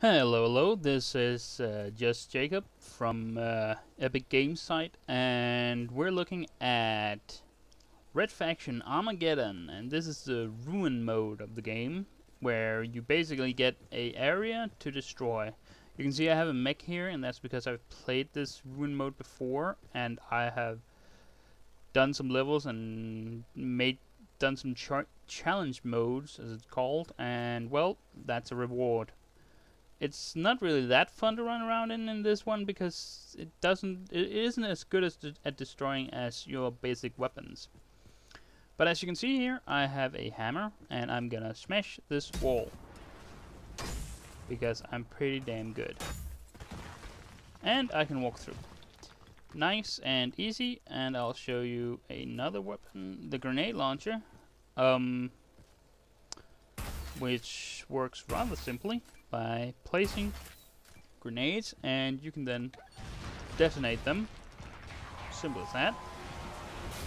Hello, hello. This is just Jacob from Epic Games site, and we're looking at Red Faction Armageddon, and this is the Ruin mode of the game, where you basically get a area to destroy. You can see I have a mech here, and that's because I've played this Ruin mode before, and I have done some levels and done some challenge modes, as it's called, and well, that's a reward. It's not really that fun to run around in this one because it isn't as good at destroying as your basic weapons. But as you can see here, I have a hammer and I'm gonna smash this wall because I'm pretty damn good. And I can walk through. Nice and easy, and I'll show you another weapon, the grenade launcher, which works rather simply by placing grenades, and you can then detonate them. Simple as that.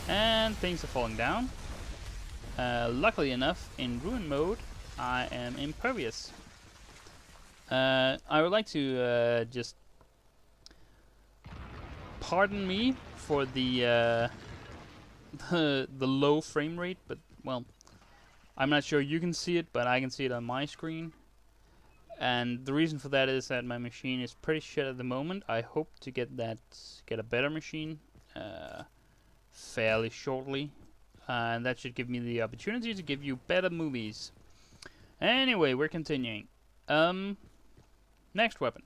And things are falling down. Luckily enough, in Ruin mode, I am impervious. I would like to just pardon me for the low frame rate, but well, I'm not sure you can see it, but I can see it on my screen. And the reason for that is that my machine is pretty shit at the moment. I hope to get a better machine fairly shortly, and that should give me the opportunity to give you better movies. Anyway, we're continuing. Next weapon.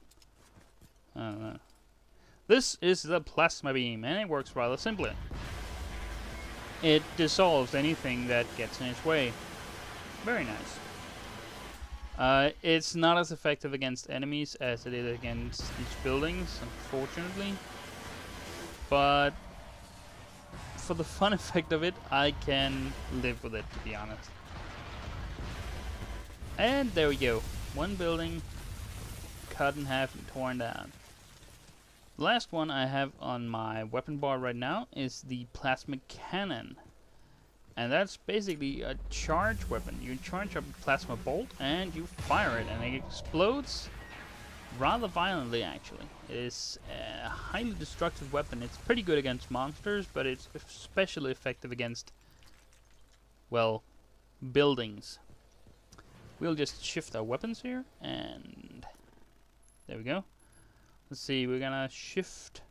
This is the plasma beam, and it works rather simply. It dissolves anything that gets in its way. Very nice. It's not as effective against enemies as it is against these buildings, unfortunately. But for the fun effect of it, I can live with it, to be honest. And there we go. One building cut in half and torn down. The last one I have on my weapon bar right now is the plasma cannon. And that's basically a charge weapon. You charge up a plasma bolt and you fire it, and it explodes rather violently, actually. It is a highly destructive weapon. It's pretty good against monsters, but it's especially effective against, well, buildings. We'll just shift our weapons here, and there we go. Let's see, we're gonna shift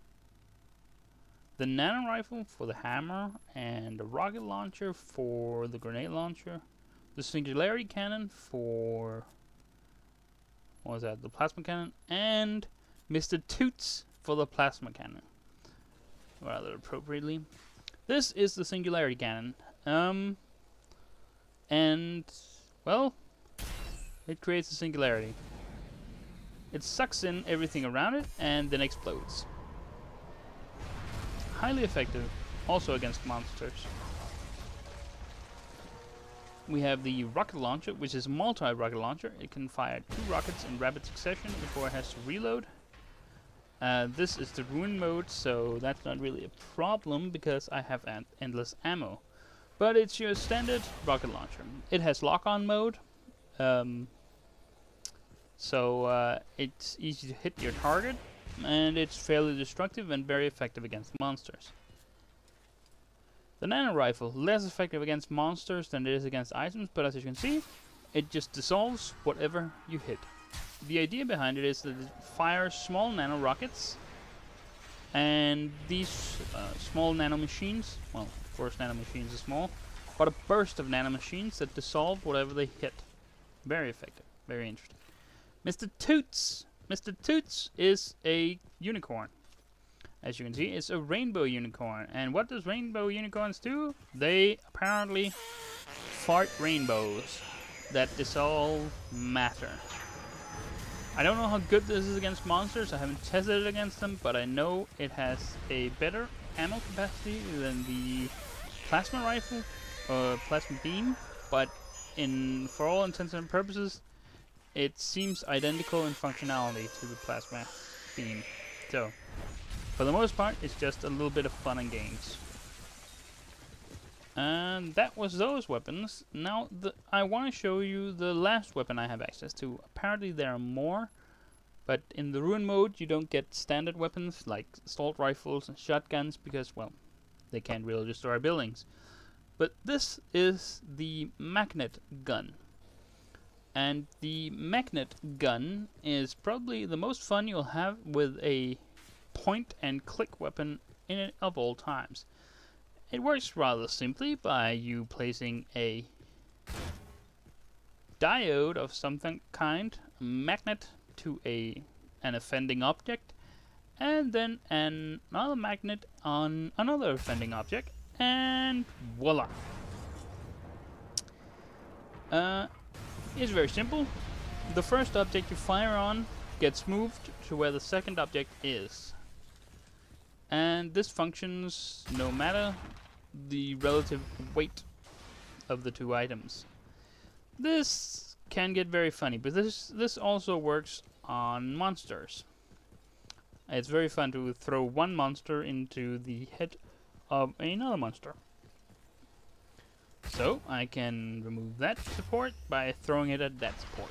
the nano rifle for the hammer, and the rocket launcher for the grenade launcher, the singularity cannon for, what was that, the plasma cannon, and Mr. Toots for the plasma cannon, rather appropriately. This is the singularity cannon, and, well, it creates a singularity. It sucks in everything around it and then explodes. Highly effective, also against monsters. We have the rocket launcher, which is a multi-rocket launcher. It can fire 2 rockets in rapid succession before it has to reload. This is the Ruin mode, so that's not really a problem because I have endless ammo. But it's your standard rocket launcher. It has lock-on mode, so it's easy to hit your target, and it's fairly destructive and very effective against monsters. The nano rifle, less effective against monsters than it is against items, but as you can see, it just dissolves whatever you hit. The idea behind it is that it fires small nano rockets, and these small nano machines, well, of course nano machines are small, but a burst of nano machines that dissolve whatever they hit. Very effective, very interesting. Mr. Toots! Mr. Toots is a unicorn. As you can see, it's a rainbow unicorn. And what does rainbow unicorns do? They apparently fart rainbows that dissolve matter. I don't know how good this is against monsters. I haven't tested it against them, but I know it has a better ammo capacity than the plasma rifle or plasma beam. But for all intents and purposes, it seems identical in functionality to the plasma beam. So, for the most part, it's just a little bit of fun and games. And that was those weapons. Now, I want to show you the last weapon I have access to. Apparently there are more, But in the Ruin mode, you don't get standard weapons like assault rifles and shotguns because, well, they can't really destroy buildings. But this is the magnet gun. And the magnet gun is probably the most fun you'll have with a point and click weapon in it of all times. It works rather simply by you placing a diode of some kind, a magnet to an offending object, and then another magnet on another offending object, and voila! It's very simple. The first object you fire on gets moved to where the second object is. And this functions no matter the relative weight of the two items. This can get very funny, but this also works on monsters. It's very fun to throw one monster into the head of another monster. So I can remove that support by throwing it at that support.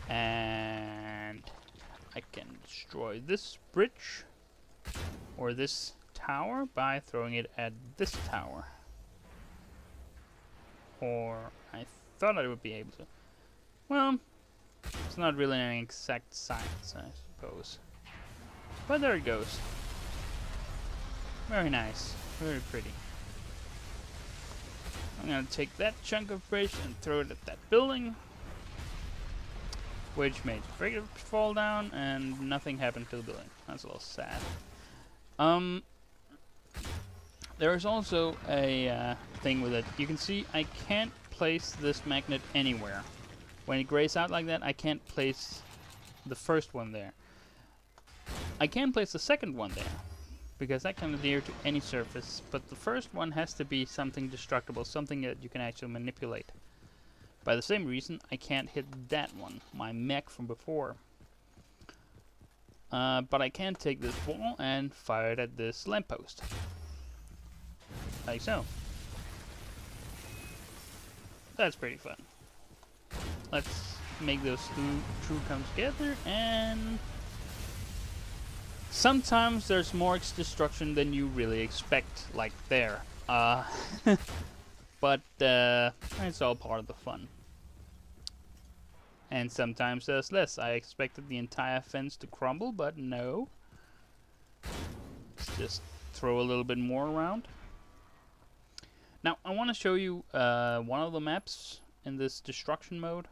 And I can destroy this bridge or this tower by throwing it at this tower. Or I thought I would be able to. Well, it's not really an exact science, I suppose. But there it goes. Very nice. Very pretty. I'm gonna take that chunk of bridge and throw it at that building, which made the bridge fall down and nothing happened to the building. That's a little sad. There is also a thing with it. You can see I can't place this magnet anywhere. When it grays out like that, I can't place the first one there. I can place the second one there, because that can adhere to any surface, but the first one has to be something destructible, something that you can actually manipulate. By the same reason, I can't hit that one, my mech from before. But I can take this ball and fire it at this lamppost. Like so. That's pretty fun. Let's make those two come together, and sometimes there's more destruction than you really expect, like there. But it's all part of the fun. And sometimes there's less. I expected the entire fence to crumble, but no. Let's just throw a little bit more around. Now, I want to show you one of the maps in this destruction mode,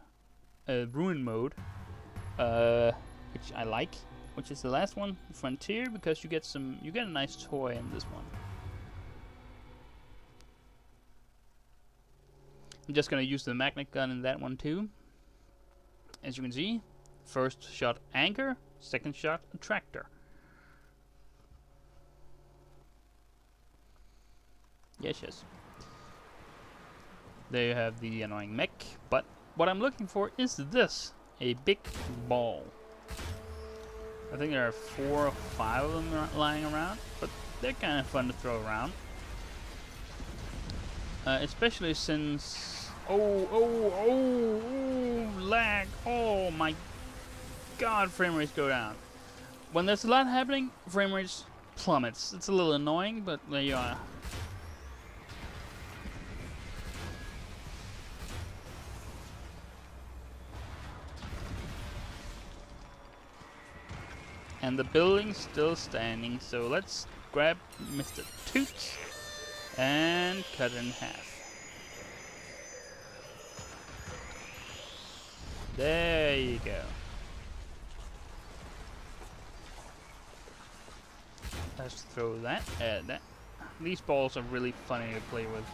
ruin mode, which I like. Which is the last one, Frontier, because you get a nice toy in this one. I'm just gonna use the magnet gun in that one too. As you can see, first shot anchor, second shot attractor. Yes. There you have the annoying mech, but what I'm looking for is this, a big ball. I think there are 4 or 5 of them lying around, but they're kind of fun to throw around. Especially since... Oh, lag! Oh my god, frame rates go down. When there's a lot happening, frame rates plummets. It's a little annoying, but there you are. And the building's still standing, so let's grab Mr. Toots and cut it in half. There you go. Let's throw that at that. These balls are really funny to play with.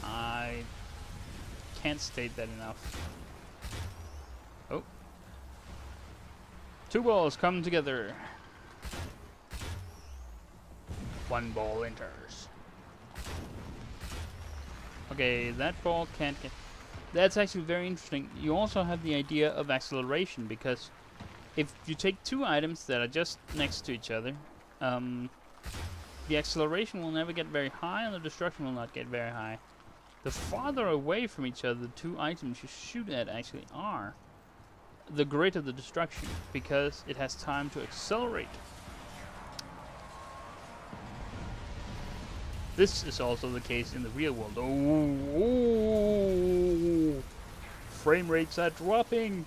I can't state that enough. Oh. 2 balls come together. 1 ball enters. Okay, that ball can't get... That's actually very interesting. You also have the idea of acceleration, because if you take 2 items that are just next to each other, the acceleration will never get very high and the destruction will not get very high. The farther away from each other the 2 items you shoot at actually are, the greater the destruction, because it has time to accelerate. This is also the case in the real world. Oh, frame rates are dropping,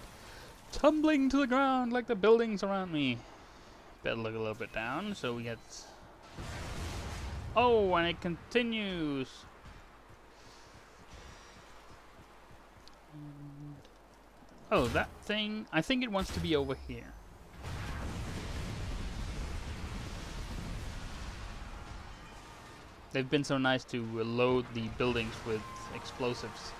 tumbling to the ground like the buildings around me. Better look a little bit down so we get... Oh, and it continues. Oh, that thing, I think it wants to be over here. They've been so nice to load the buildings with explosives.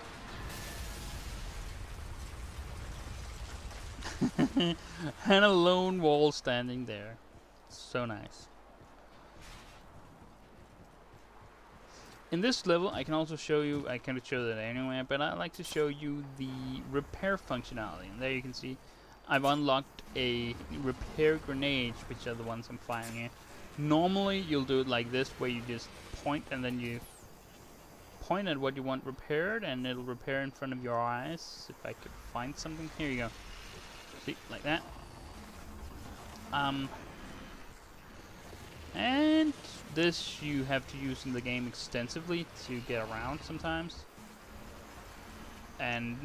And a lone wall standing there. So nice. In this level, I can also show you, I can't show that anywhere, but I like to show you the repair functionality. And there you can see I've unlocked a repair grenades, which are the ones I'm firing here. Normally, you'll do it like this, where you just point and then you point at what you want repaired, and it'll repair in front of your eyes. If I could find something, here you go. See, like that. And this you have to use in the game extensively to get around sometimes. And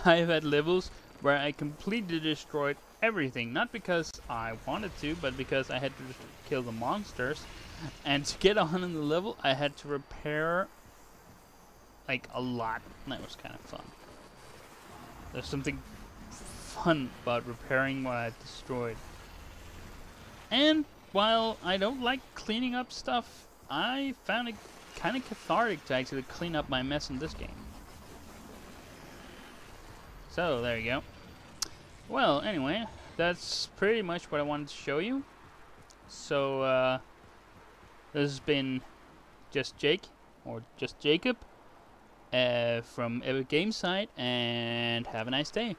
I've had levels where I completely destroyed everything, not because I wanted to, but because I had to kill the monsters. And to get on in the level, I had to repair like a lot. And that was kind of fun. There's something fun about repairing what I destroyed. And while I don't like cleaning up stuff, I found it kind of cathartic to actually clean up my mess in this game. So, there you go. Well, anyway, that's pretty much what I wanted to show you. So, this has been Just Jake, or Just Jacob, from Epic Games site, and have a nice day.